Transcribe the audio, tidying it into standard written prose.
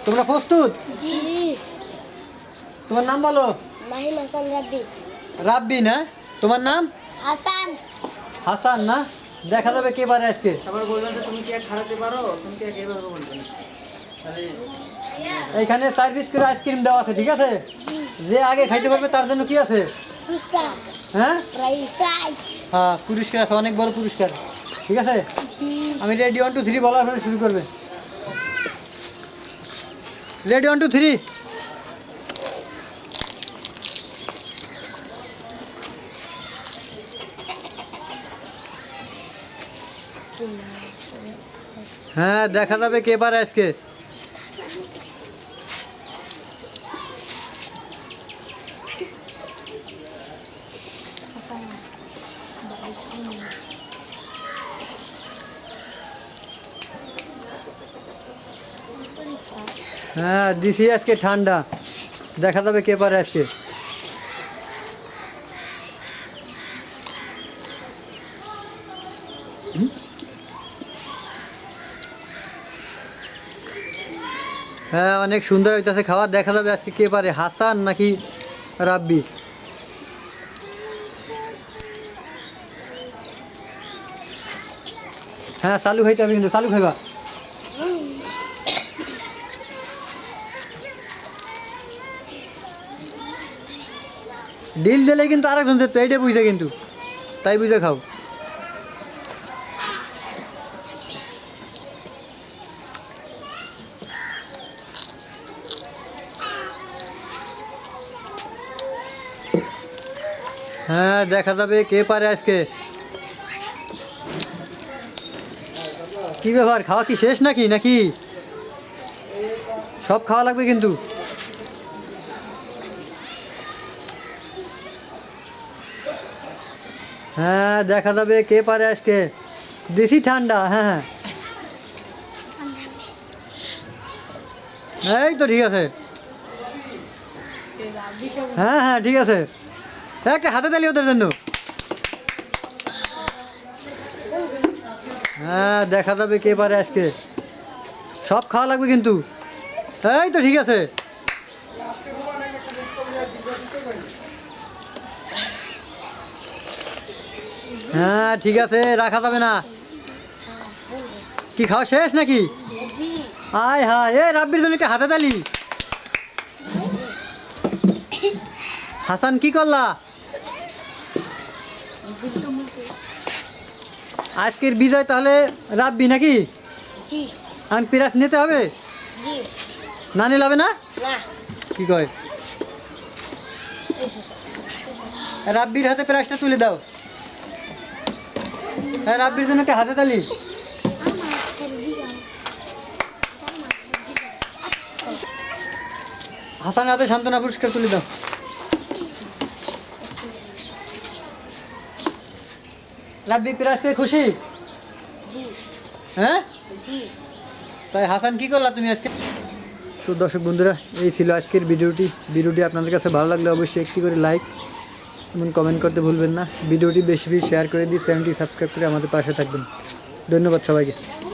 তোমরা প্রস্তুত? জি। তোমার নাম বলো। মাহিম হাসান রাব্বি। রাব্বি না? তোমার নাম? হাসান। হাসান না? দেখা যাবে কে পারে আজকে। সবার বলবেন যে তুমি কি এক হারাতে পারো, তুমি কি এক এভাবে বলবেন। তাহলে এইখানে 4 পিস করে আইসক্রিম দেওয়া আছে, ঠিক আছে? যে আগে খাইতে পারবে তার জন্য কি আছে? পুরস্কার। হ্যাঁ প্রাইজ। হ্যাঁ, পুরস্কার আছে, অনেক বড় পুরস্কার, ঠিক আছে? আমি রেডি 1 2 3 বলার পরে শুরু করবে। রেডি 1 2 3। হ্যাঁ, দেখা যাবে কে পারে আজকে। হ্যাঁ, দিছি আজকে ঠান্ডা, দেখা যাবে কে পারে আজকে। হ্যাঁ, অনেক সুন্দর হইতেছে খাওয়া, দেখা যাবে আজকে কে পারে, হাসান নাকি রাব্বি। হ্যাঁ, চালু খাইতে হবে কিন্তু, চালু খাইবা। ডিল দিলে কিন্তু আরেকজন যেত, এইটা বুঝে কিন্তু, তাই বুঝে খাও। হ্যাঁ, দেখা যাবে কে পারে আজকে। কি ব্যাপার, খাওয়া কি শেষ নাকি নাকি সব খাওয়া লাগবে কিন্তু? হ্যাঁ, দেখা যাবে কে পারে আজকে। দেশি ঠান্ডা। হ্যাঁ হ্যাঁ, এই তো ঠিক আছে। হ্যাঁ হ্যাঁ, ঠিক আছে, একটা হাতে তালি ওদের জন্য। হ্যাঁ, দেখা যাবে কে পারে আজকে, সব খাওয়া লাগবে কিন্তু। এই তো ঠিক আছে। হ্যাঁ, ঠিক আছে, রাখা যাবে না। কি খাওয়া শেষ নাকি? আয় হায়, এ রাব্বির জন্য একটা হাতে তালি। হাসান, কি করলা? আজকের বিজয় তাহলে রাব্বি নাকি? জি। আমি প্রাইজ নিতে হবে? জি। না নিলে হবে না? না। কি কয়? রাব্বির হাতে প্রাইজটা তুলে দাও। হ্যাঁ, রাব্বির জন্য একটা হাতে তালি। হাসান হাতে সান্ত্বনা পুরস্কার তুলে দাও। রাব্বি প্রাইজ পেয়ে খুশি? জি। হ্যাঁ, জি। তাই হাসান, কি করলা তুমি আজকে? তো দর্শক বন্ধুরা, এই ছিল আজকের ভিডিওটি আপনাদের কাছে ভালো লাগলে অবশ্যই একটি করে লাইক এবং কমেন্ট করতে ভুলবেন না। ভিডিওটি বেশি বেশি শেয়ার করে দিয়ে চ্যানেলটি সাবস্ক্রাইব করে আমাদের পাশে থাকবেন। ধন্যবাদ সবাইকে।